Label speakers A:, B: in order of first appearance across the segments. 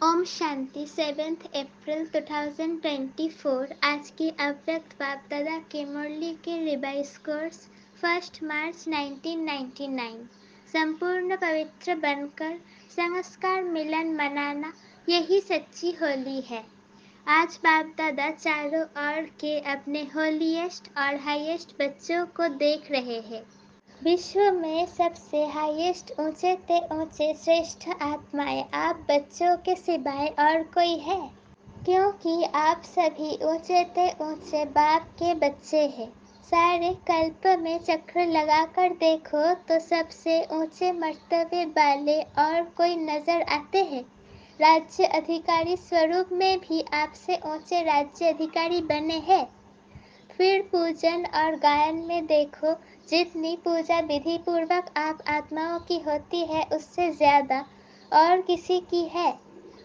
A: ओम शांति 7 अप्रैल 2024। आज की अव्यक्त बाप दादा की मुरली के रिवाइज कोर्स 1 मार्च 1999। संपूर्ण पवित्र बनकर संस्कार मिलन मनाना, यही सच्ची होली है। आज बाप दादा चारों ओर के अपने होलीएस्ट और हाईएस्ट बच्चों को देख रहे हैं। विश्व में सबसे हाईएस्ट ऊंचे से ऊंचे श्रेष्ठ आत्माएं आप बच्चों के सिवाय और कोई है? क्योंकि आप सभी ऊंचे से ऊंचे बाप के बच्चे हैं। सारे कल्प में चक्र लगाकर देखो तो सबसे ऊंचे मर्तबे वाले और कोई नजर आते हैं? राज्य अधिकारी स्वरूप में भी आपसे ऊंचे राज्य अधिकारी बने हैं। फिर पूजन और गायन में देखो, जितनी पूजा विधि पूर्वक आप आत्माओं की होती है उससे ज्यादा और किसी की है।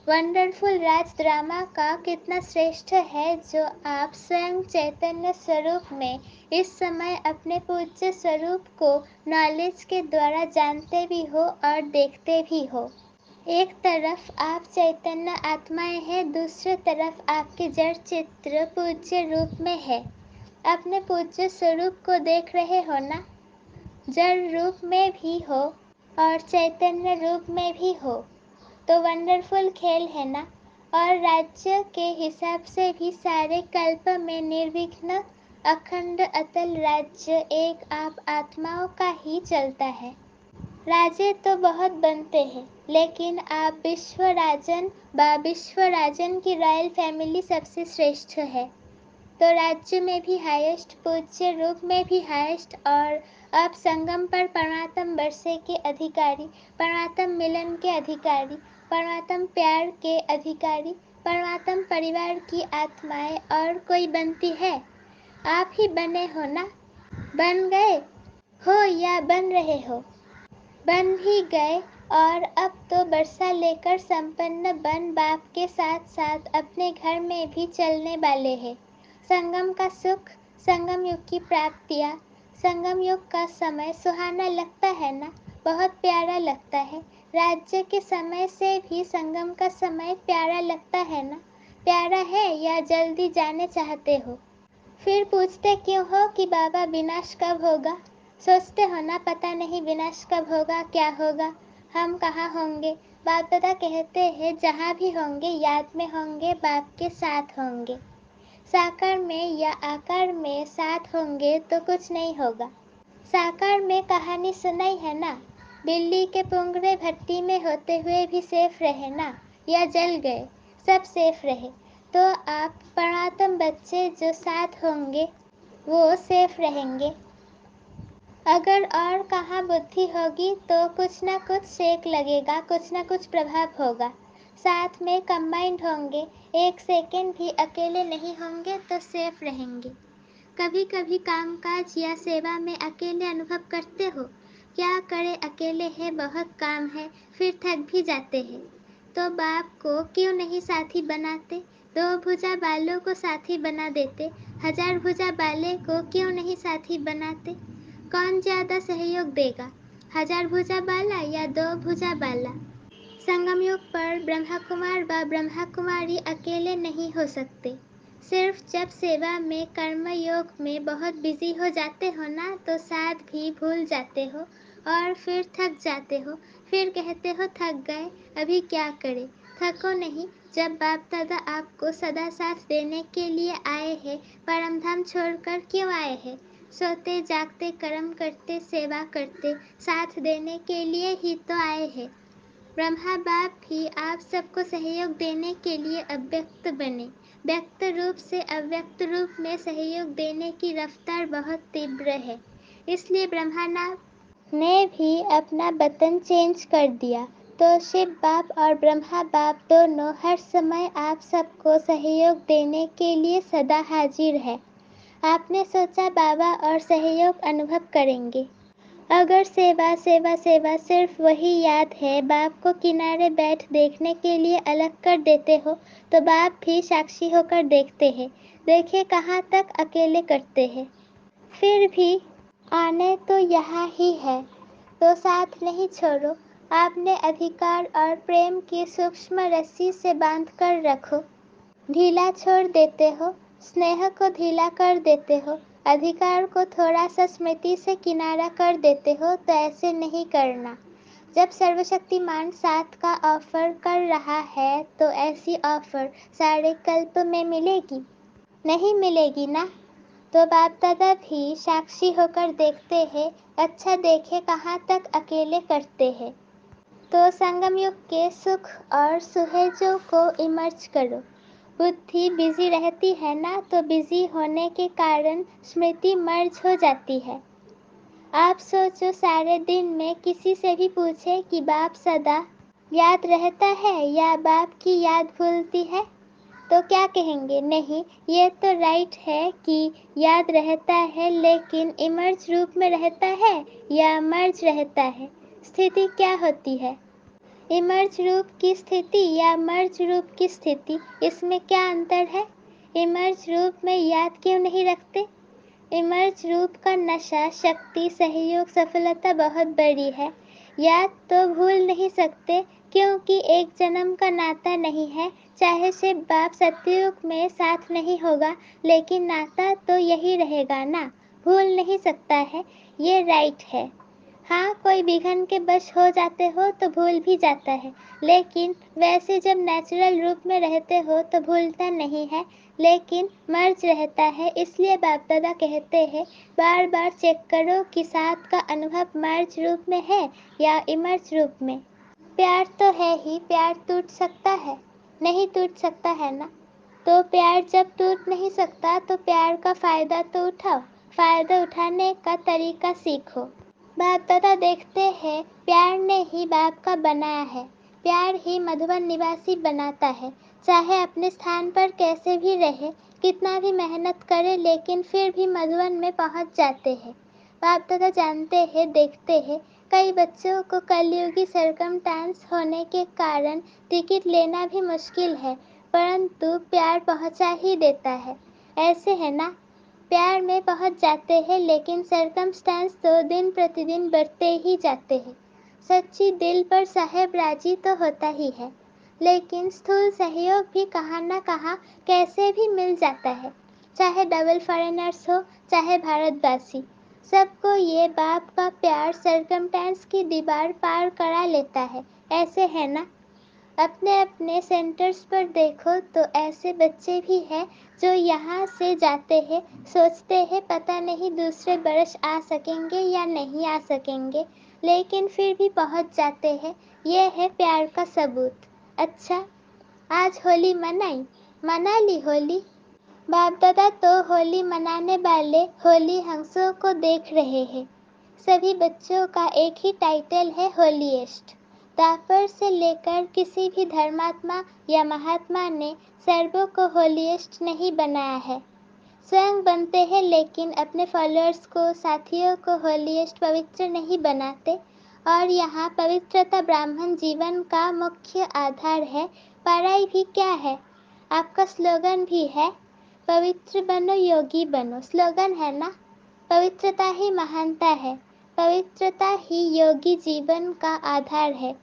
A: वंडरफुल राज ड्रामा का कितना श्रेष्ठ है जो आप स्वयं चैतन्य स्वरूप में इस समय अपने पूज्य स्वरूप को नॉलेज के द्वारा जानते भी हो और देखते भी हो। एक तरफ आप चैतन्य आत्माएं हैं, दूसरी तरफ आपके जड़ चित्र पूज्य रूप में है। अपने पूज्य स्वरूप को देख रहे हो ना? जड़ रूप में भी हो और चैतन्य रूप में भी हो, तो वंडरफुल खेल है ना। और राज्य के हिसाब से भी सारे कल्प में निर्विघ्न अखंड अतल राज्य एक आप आत्माओं का ही चलता है। राजे तो बहुत बनते हैं, लेकिन आप विश्व राजन की रॉयल फैमिली सबसे श्रेष्ठ है। तो राज्य में भी हाईएस्ट, पूज्य रूप में भी हाईएस्ट, और अब संगम पर परमात्म वर्षे के अधिकारी, परमात्म मिलन के अधिकारी, परमात्म प्यार के अधिकारी, परमात्म परिवार की आत्माएं और कोई बनती है? आप ही बने हो ना? बन गए हो या बन रहे हो? बन ही गए। और अब तो वर्षा लेकर संपन्न बन बाप के साथ साथ अपने घर में भी चलने वाले हैं। संगम का सुख, संगम युग की प्राप्तियाँ, संगम युग का समय सुहाना लगता है ना? बहुत प्यारा लगता है। राज्य के समय से भी संगम का समय प्यारा लगता है ना? प्यारा है या जल्दी जाने चाहते हो? फिर पूछते क्यों हो कि बाबा विनाश कब होगा? सोचते हो ना पता नहीं विनाश कब होगा, क्या होगा, हम कहाँ होंगे। बाप दादा कहते हैं जहाँ भी होंगे याद में होंगे, बाप के साथ होंगे। साकार में या आकार में साथ होंगे तो कुछ नहीं होगा। साकार में कहानी सुनाई है ना? बिल्ली के पुंगरे भट्टी में होते हुए भी सेफ रहे ना, या जल गए, सब सेफ रहे। तो आप परमात्म बच्चे जो साथ होंगे वो सेफ रहेंगे। अगर और कहाँ बुद्धि होगी तो कुछ ना कुछ सेक लगेगा, कुछ ना कुछ प्रभाव होगा। साथ में कंबाइंड होंगे, एक सेकेंड भी अकेले नहीं होंगे तो सेफ रहेंगे। कभी कभी कामकाज या सेवा में अकेले अनुभव करते हो? क्या करे, अकेले है, बहुत काम है, फिर थक भी जाते हैं। तो बाप को क्यों नहीं साथी बनाते? 2 भुजा बालों को साथी बना देते। 1000 भुजा बाले को क्यों नहीं साथी बनाते? कौन ज्यादा सहयोग देगा, 1000 भुजा बाला या 2 भुजा बाला? संगम युग पर ब्रह्मा कुमार व ब्रह्मा कुमारी अकेले नहीं हो सकते। सिर्फ जब सेवा में, कर्म योग में बहुत बिजी हो जाते हो ना तो साथ भी भूल जाते हो और फिर थक जाते हो। फिर कहते हो थक गए, अभी क्या करें। थको नहीं, जब बाप दादा आपको सदा साथ देने के लिए आए हैं। परम धाम छोड़कर क्यों आए हैं? सोते जागते कर्म करते सेवा करते साथ देने के लिए ही तो आए हैं। ब्रह्मा बाप भी आप सबको सहयोग देने के लिए अव्यक्त बने। व्यक्त रूप से अव्यक्त रूप में सहयोग देने की रफ्तार बहुत तीव्र है, इसलिए ब्रह्मांड ने भी अपना बटन चेंज कर दिया। तो शिव बाप और ब्रह्मा बाप दोनों हर समय आप सबको सहयोग देने के लिए सदा हाजिर है। आपने सोचा बाबा और सहयोग अनुभव करेंगे। अगर सेवा सेवा सेवा सिर्फ वही याद है, बाप को किनारे बैठ देखने के लिए अलग कर देते हो तो बाप भी साक्षी होकर देखते हैं। देखे कहाँ तक अकेले करते हैं। फिर भी आने तो यहाँ ही है, तो साथ नहीं छोड़ो। आपने अधिकार और प्रेम की सूक्ष्म रस्सी से बांध कर रखो। ढीला छोड़ देते हो, स्नेह को ढीला कर देते हो, अधिकार को थोड़ा सा स्मृति से किनारा कर देते हो, तो ऐसे नहीं करना। जब सर्वशक्तिमान साथ का ऑफर कर रहा है तो ऐसी ऑफर सारे कल्प में मिलेगी? नहीं मिलेगी ना। तो बाप दादा भी साक्षी होकर देखते हैं, अच्छा देखे कहाँ तक अकेले करते हैं। तो संगम युग के सुख और सुहेजों को इमर्ज करो। बुद्धि बिजी रहती है ना, तो बिजी होने के कारण स्मृति मर्ज हो जाती है। आप सोचो, सारे दिन में किसी से भी पूछे कि बाप सदा याद रहता है या बाप की याद भूलती है, तो क्या कहेंगे? नहीं, ये तो राइट है कि याद रहता है, लेकिन इमर्ज रूप में रहता है या मर्ज रहता है? स्थिति क्या होती है? इमर्ज रूप की स्थिति या मर्ज रूप की स्थिति, इसमें क्या अंतर है? इमर्ज रूप में याद क्यों नहीं रखते? इमर्ज रूप का नशा, शक्ति, सहयोग, सफलता बहुत बड़ी है। याद तो भूल नहीं सकते, क्योंकि एक जन्म का नाता नहीं है। चाहे से बाप सतयुग में साथ नहीं होगा, लेकिन नाता तो यही रहेगा ना, भूल नहीं सकता है। ये राइट है। हाँ, कोई विघन के बश हो जाते हो तो भूल भी जाता है, लेकिन वैसे जब नेचुरल रूप में रहते हो तो भूलता नहीं है, लेकिन मर्ज रहता है। इसलिए बाप दादा कहते हैं, बार बार चेक करो कि साथ का अनुभव मर्ज रूप में है या इमर्ज रूप में। प्यार तो है ही, प्यार टूट सकता है? नहीं टूट सकता है ना। तो प्यार जब टूट नहीं सकता तो प्यार का फायदा तो उठाओ, फायदा उठाने का तरीका सीखो। बाप दादा देखते हैं, प्यार ने ही बाप का बनाया है, प्यार ही मधुबन निवासी बनाता है। चाहे अपने स्थान पर कैसे भी रहे, कितना भी मेहनत करे, लेकिन फिर भी मधुबन में पहुंच जाते हैं। बाप दादा जानते हैं, देखते हैं, कई बच्चों को कलयुगी सरकमस्टांस होने के कारण टिकट लेना भी मुश्किल है, परंतु प्यार पहुंचा ही देता है। ऐसे है ना, प्यार में पहुंच जाते हैं, लेकिन सरकमस्टांस तो दिन प्रतिदिन बढ़ते ही जाते हैं। सच्ची दिल पर साहेब राजी तो होता ही है, लेकिन स्थूल सहयोग भी कहाँ न कहाँ कैसे भी मिल जाता है। चाहे डबल फॉरेनर्स हो, चाहे भारतवासी, सबको ये बाप का प्यार सरकमस्टांस की दीवार पार करा लेता है। ऐसे है ना। अपने अपने सेंटर्स पर देखो तो ऐसे बच्चे भी हैं जो यहाँ से जाते हैं, सोचते हैं पता नहीं दूसरे बरस आ सकेंगे या नहीं आ सकेंगे, लेकिन फिर भी पहुँच जाते हैं। ये है प्यार का सबूत। अच्छा, आज होली मनाई, मना ली होली? बाप दादा तो होली मनाने वाले होली हंसों को देख रहे हैं। सभी बच्चों का एक ही टाइटल है, होलीएस्ट। दापर से लेकर किसी भी धर्मात्मा या महात्मा ने सर्वों को होलीएस्ट नहीं बनाया है। स्वयं बनते हैं, लेकिन अपने फॉलोअर्स को, साथियों को होलीएस्ट, पवित्र नहीं बनाते। और यहाँ पवित्रता ब्राह्मण जीवन का मुख्य आधार है। पढ़ाई भी क्या है? आपका स्लोगन भी है, पवित्र बनो योगी बनो। स्लोगन है ना। पवित्रता ही महानता है, पवित्रता ही योगी जीवन का आधार है।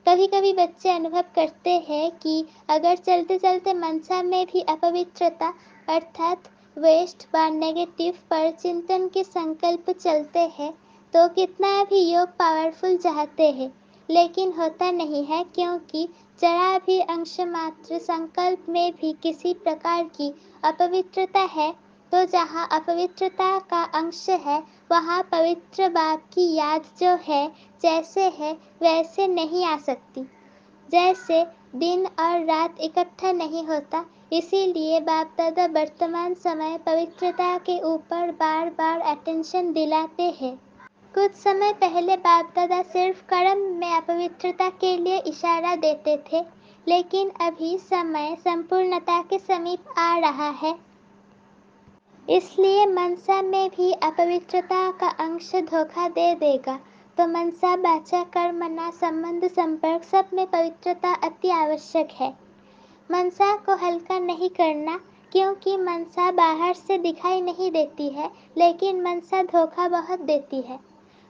A: कभी कभी बच्चे अनुभव करते हैं कि अगर चलते चलते मनसा में भी अपवित्रता अर्थात वेस्ट व नेगेटिव पर चिंतन के संकल्प चलते हैं, तो कितना भी योग पावरफुल चाहते हैं, लेकिन होता नहीं है, क्योंकि जरा भी अंश मात्र संकल्प में भी किसी प्रकार की अपवित्रता है। तो जहाँ अपवित्रता का अंश है, वहाँ पवित्र बाप की याद जो है, जैसे है वैसे नहीं आ सकती। जैसे दिन और रात इकट्ठा नहीं होता, इसीलिए बाप दादा वर्तमान समय पवित्रता के ऊपर बार बार अटेंशन दिलाते हैं। कुछ समय पहले बाप दादा सिर्फ कर्म में अपवित्रता के लिए इशारा देते थे, लेकिन अभी समय संपूर्णता के समीप आ रहा है, इसलिए मनसा में भी अपवित्रता का अंश धोखा दे देगा। तो मनसा, वाचा, कर्मणा, संबंध, संपर्क सब में पवित्रता अति आवश्यक है। मनसा को हल्का नहीं करना, क्योंकि मनसा बाहर से दिखाई नहीं देती है, लेकिन मनसा धोखा बहुत देती है।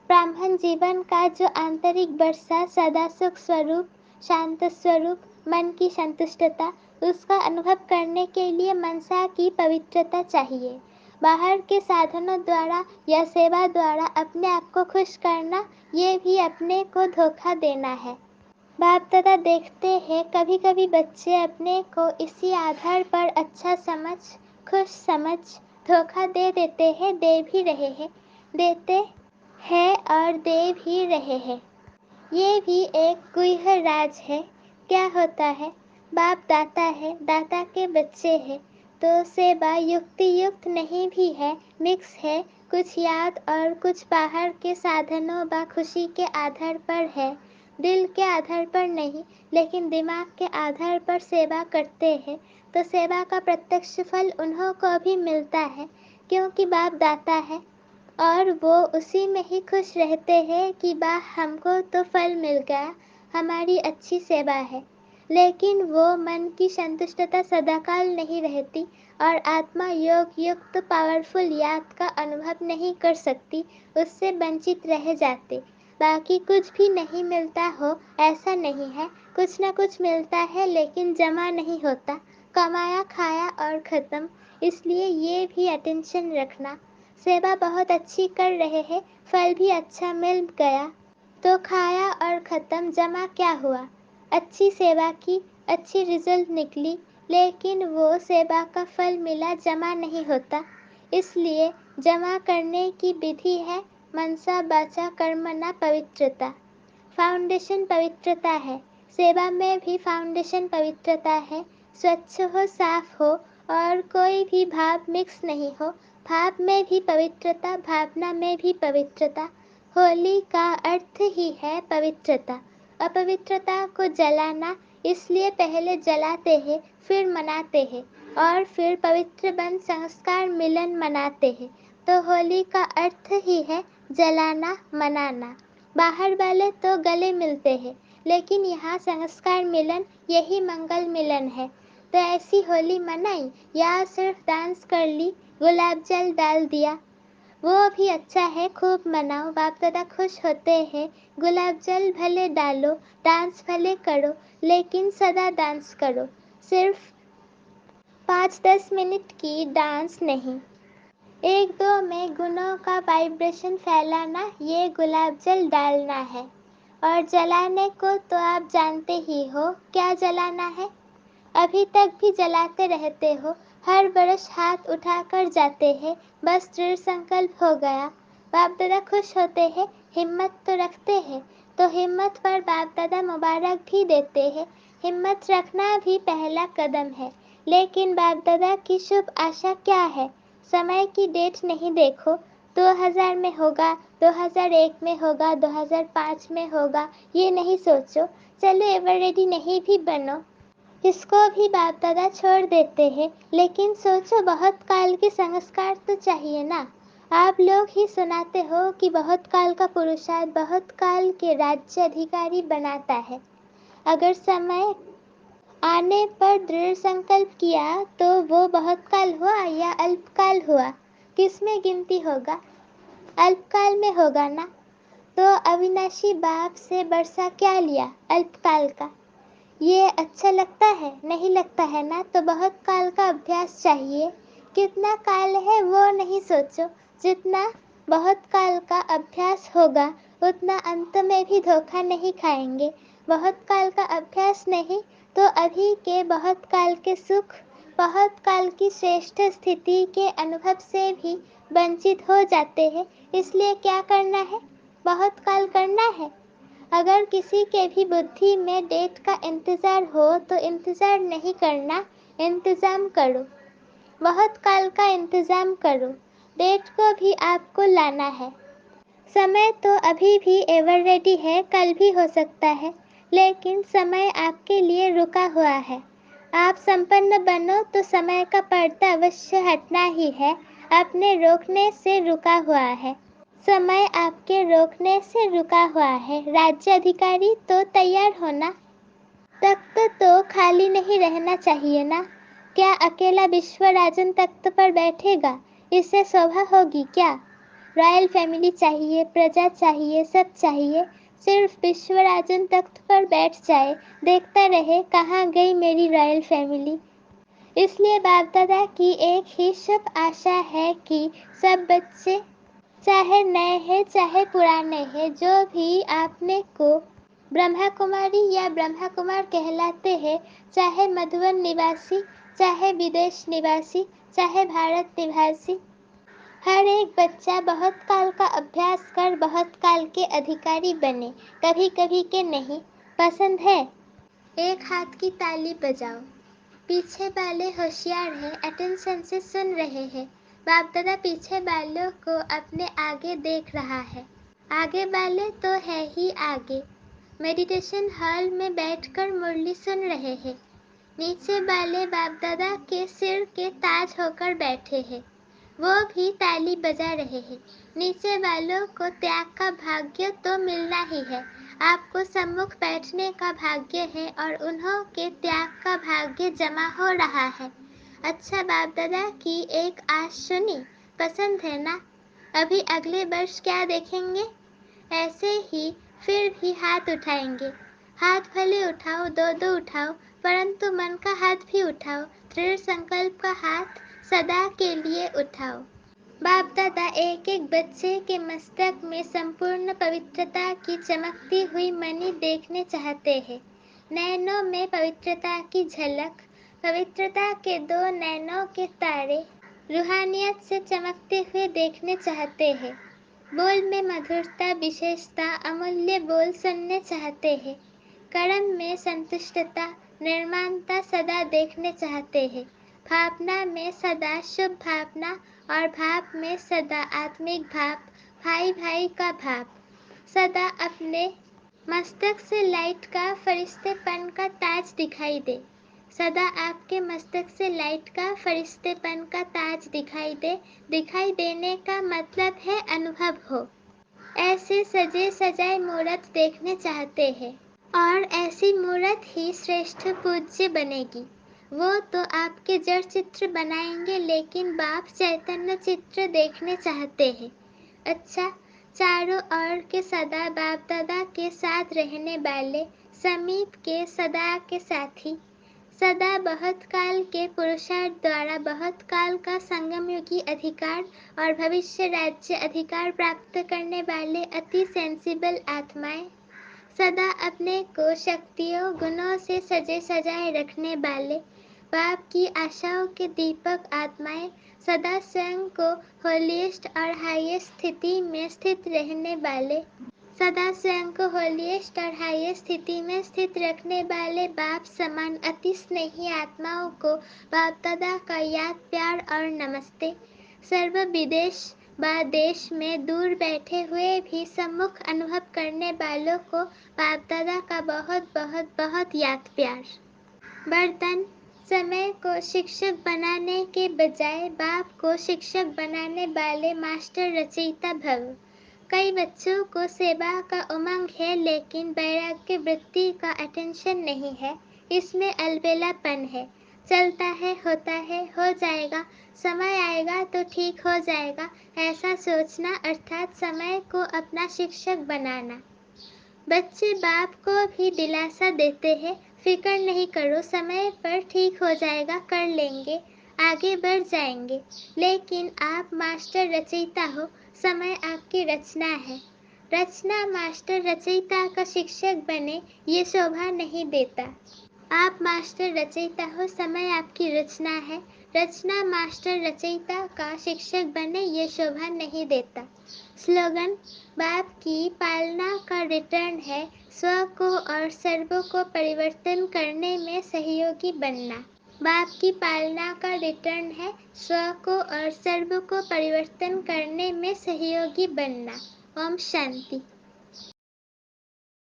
A: ब्राह्मण जीवन का जो आंतरिक वर्षा, सदा सुख स्वरूप, शांत स्वरूप, मन की संतुष्टता, उसका अनुभव करने के लिए मनसा की पवित्रता चाहिए। बाहर के साधनों द्वारा या सेवा द्वारा अपने आप को खुश करना, ये भी अपने को धोखा देना है। बाप दादा देखते हैं कभी कभी बच्चे अपने को इसी आधार पर अच्छा समझ, खुश समझ धोखा दे देते हैं, दे भी रहे हैं, देते हैं और दे भी रहे हैं। ये भी एक गुह्य राज है। क्या होता है, बाप दाता है, दाता के बच्चे हैं, तो सेवा युक्ति युक्त नहीं भी है, मिक्स है, कुछ याद और कुछ बाहर के साधनों व खुशी के आधार पर है, दिल के आधार पर नहीं, लेकिन दिमाग के आधार पर सेवा करते हैं, तो सेवा का प्रत्यक्ष फल उन्हों को भी मिलता है, क्योंकि बाप दाता है और वो उसी में ही खुश रहते हैं कि वाह हमको तो फल मिल गया, हमारी अच्छी सेवा है। लेकिन वो मन की संतुष्टता सदाकाल नहीं रहती और आत्मा योग युक्त पावरफुल याद का अनुभव नहीं कर सकती, उससे वंचित रह जाते। बाकी कुछ भी नहीं मिलता हो ऐसा नहीं है, कुछ ना कुछ मिलता है लेकिन जमा नहीं होता, कमाया खाया और ख़त्म। इसलिए ये भी अटेंशन रखना। सेवा बहुत अच्छी कर रहे हैं, फल भी अच्छा मिल गया, तो खाया और ख़त्म, जमा क्या हुआ? अच्छी सेवा की, अच्छी रिजल्ट निकली, लेकिन वो सेवा का फल मिला, जमा नहीं होता। इसलिए जमा करने की विधि है मनसा वाचा कर्मणा पवित्रता। फाउंडेशन पवित्रता है, सेवा में भी फाउंडेशन पवित्रता है। स्वच्छ हो, साफ हो और कोई भी भाव मिक्स नहीं हो, भाव में भी पवित्रता, भावना में भी पवित्रता। होली का अर्थ ही है पवित्रता। अपवित्रता को जलाना, इसलिए पहले जलाते हैं, फिर मनाते हैं और फिर पवित्र बन संस्कार मिलन मनाते हैं। तो होली का अर्थ ही है जलाना, मनाना। बाहर वाले तो गले मिलते हैं, लेकिन यहाँ संस्कार मिलन, यही मंगल मिलन है। तो ऐसी होली मनाई या सिर्फ डांस कर ली, गुलाब जल डाल दिया, वो भी अच्छा है, खूब मनाओ, बाप दादा खुश होते हैं। गुलाब जल भले डालो, डांस भले करो, लेकिन सदा डांस करो, सिर्फ 5-10 मिनट की डांस नहीं। एक दो में गुणों का वाइब्रेशन फैलाना, ये गुलाब जल डालना है। और जलाने को तो आप जानते ही हो, क्या जलाना है? अभी तक भी जलाते रहते हो, हर बरस हाथ उठाकर जाते हैं, बस दृढ़ संकल्प हो गया। बाप दादा खुश होते हैं, हिम्मत तो रखते हैं, तो हिम्मत पर बाप दादा मुबारक भी देते हैं। हिम्मत रखना भी पहला कदम है, लेकिन बाप दादा की शुभ आशा क्या है? समय की डेट नहीं देखो, 2000 में होगा, 2001 में होगा, 2005 में होगा, ये नहीं सोचो। चलो एवर रेडी नहीं भी बनो, इसको भी बाप दादा छोड़ देते हैं, लेकिन सोचो बहुत काल के संस्कार तो चाहिए ना। आप लोग ही सुनाते हो कि बहुत काल का पुरुषार्थ बहुत काल के राज्य अधिकारी बनाता है। अगर समय आने पर दृढ़ संकल्प किया तो वो बहुत काल हुआ या अल्पकाल हुआ, किसमें गिनती होगा? अल्पकाल में होगा ना। तो अविनाशी बाप से बरसा क्या लिया अल्पकाल का? ये अच्छा लगता है? नहीं लगता है ना। तो बहुत काल का अभ्यास चाहिए। कितना काल है वो नहीं सोचो, जितना बहुत काल का अभ्यास होगा उतना अंत में भी धोखा नहीं खाएंगे। बहुत काल का अभ्यास नहीं तो अभी के बहुत काल के सुख, बहुत काल की श्रेष्ठ स्थिति के अनुभव से भी वंचित हो जाते हैं। इसलिए क्या करना है? बहुत काल करना है। अगर किसी के भी बुद्धि में डेट का इंतज़ार हो तो इंतज़ार नहीं करना, इंतज़ाम करो। बहुत काल का इंतज़ाम करो, डेट को भी आपको लाना है। समय तो अभी भी एवर रेडी है, कल भी हो सकता है, लेकिन समय आपके लिए रुका हुआ है। आप संपन्न बनो तो समय का पर्दा अवश्य हटना ही है, अपने रोकने से रुका हुआ है। समय आपके रोकने से रुका हुआ है। राज्य अधिकारी तो तैयार होना, तख्त तो खाली नहीं रहना चाहिए ना। क्या अकेला विश्व राजन तख्त पर बैठेगा? इससे शोभा होगी क्या? रॉयल फैमिली चाहिए, प्रजा चाहिए, सब चाहिए। सिर्फ विश्वराजन तख्त पर बैठ जाए, देखता रहे कहाँ गई मेरी रॉयल फैमिली। इसलिए बाप दादा की एक ही शुभ आशा है कि सब बच्चे, चाहे नए हैं चाहे पुराने हैं, जो भी आपने को ब्रह्मा कुमारी या ब्रह्मा कुमार कहलाते हैं, चाहे मधुवन निवासी, चाहे विदेश निवासी, चाहे भारत निवासी, हर एक बच्चा बहुत काल का अभ्यास कर बहुत काल के अधिकारी बने, कभी कभी के नहीं। पसंद है? एक हाथ की ताली बजाओ। पीछे वाले होशियार हैं, अटेंशन से सुन रहे हैं। बाप दादा पीछे वालों को अपने आगे देख रहा है। आगे वाले तो है ही आगे, मेडिटेशन हॉल में बैठकर मुरली सुन रहे हैं। नीचे वाले बाप दादा के सिर के ताज होकर बैठे हैं, वो भी ताली बजा रहे हैं। नीचे वालों को त्याग का भाग्य तो मिलना ही है, आपको सम्मुख बैठने का भाग्य है और उन्हों के त्याग का भाग्य जमा हो रहा है। अच्छा, बाप दादा की एक आश सुनी, पसंद है ना? अभी अगले वर्ष क्या देखेंगे? ऐसे ही फिर भी हाथ उठाएंगे। हाथ भले उठाओ, दो दो उठाओ, परंतु मन का हाथ भी उठाओ, दृढ़ संकल्प का हाथ सदा के लिए उठाओ। बाप दादा एक एक बच्चे के मस्तक में संपूर्ण पवित्रता की चमकती हुई मणि देखने चाहते हैं। नैनों में पवित्रता की झलक, पवित्रता के दो नैनों के तारे रूहानियत से चमकते हुए देखने चाहते हैं। बोल में मधुरता, विशेषता, अमूल्य बोल सुनने चाहते हैं। कर्म में संतुष्टता, निर्माणता सदा देखने चाहते हैं। भावना में सदा शुभ भावना और भाव में सदा आत्मिक भाव, भाई भाई का भाव। सदा अपने मस्तक से लाइट का फरिश्तेपन का ताज दिखाई दे। सदा आपके मस्तक से लाइट का फरिश्तेपन का ताज दिखाई दे। दिखाई देने का मतलब है अनुभव हो। ऐसे सजे सजाए मूर्त देखने चाहते हैं और ऐसी मूर्त ही श्रेष्ठ पूज्य बनेगी। वो तो आपके जड़ चित्र बनाएंगे, लेकिन बाप चैतन्य चित्र देखने चाहते हैं। अच्छा, चारों ओर के सदा बाप दादा के साथ रहने वाले, समीप के सदा के साथी, सदा बहुत काल के पुरुषार्थ द्वारा बहुत काल का संगम युगी अधिकार और भविष्य राज्य अधिकार प्राप्त करने वाले अति सेंसिबल आत्माएं, सदा अपने को शक्तियों गुणों से सजे सजाए रखने वाले बाप की आशाओं के दीपक आत्माएं, सदा स्वयं को होलिएस्ट और हाईएस्ट स्थिति में स्थित रहने वाले, सदा स्वयं को होलिएस्ट और हाईएस्ट स्थिति में स्थित रखने वाले बाप समान अति स्नेही आत्माओं को बाप दादा का याद, प्यार और नमस्ते। सर्व विदेश व देश में दूर बैठे हुए भी सम्मुख अनुभव करने वालों को बाप दादा का बहुत बहुत बहुत याद, प्यार। बर्तन, समय को शिक्षक बनाने के बजाय बाप को शिक्षक बनाने वाले मास्टर रचयिता भव। कई बच्चों को सेवा का उमंग है, लेकिन वैराग्य वृत्ति का अटेंशन नहीं है। इसमें अलबेलापन है। चलता है, होता है, हो जाएगा, समय आएगा तो ठीक हो जाएगा, ऐसा सोचना अर्थात समय को अपना शिक्षक बनाना। बच्चे बाप को भी दिलासा देते हैं, फिक्र नहीं करो, समय पर ठीक हो जाएगा, कर लेंगे, आगे बढ़ जाएंगे। लेकिन आप मास्टर रचयिता हो, समय आपकी रचना है। रचना मास्टर रचयिता का शिक्षक बने, ये शोभा नहीं देता। आप मास्टर रचयिता हो, समय आपकी रचना है। रचना मास्टर रचयिता का शिक्षक बने, ये शोभा नहीं देता। स्लोगन, बाप की पालना का रिटर्न है स्व को और सर्वों को परिवर्तन करने में सहयोगी बनना। बाप की पालना का रिटर्न है स्व को और सर्व को परिवर्तन करने में सहयोगी बनना। ओम शांति।